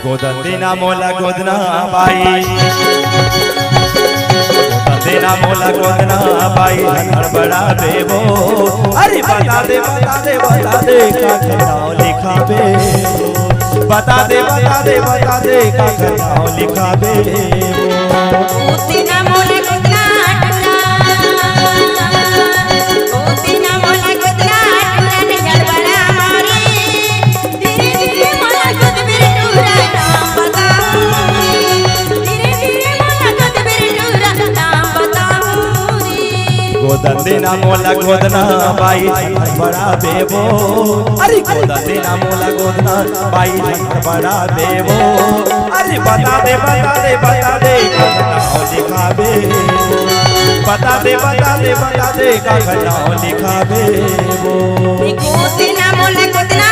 गोदंदीना मोला गोदना बाई गोदंदीना मोला गोदना बाई हड़बड़ा बेबो अरे बता दे का नाम लिखा बे बता दे का नाम लिखा बे गोदंदीना मोला गोदना गोदंदीना मोला गोदना हड़बड़ा मारे धीरे धीरे मोला गोद मेरे टूरा नाम बताऊं धीरे धीरे मोला गोद मेरे टूरा नाम बताऊं गोदंदीना मोला गोदना बाई बड़ा बेबो अरे गोदंदीना मोला गोदना बाई बड़ा बेबो अरे बता दे नाम लिखा बे बता दे का नाम लिखा बे गोदंदीना मोला गोदना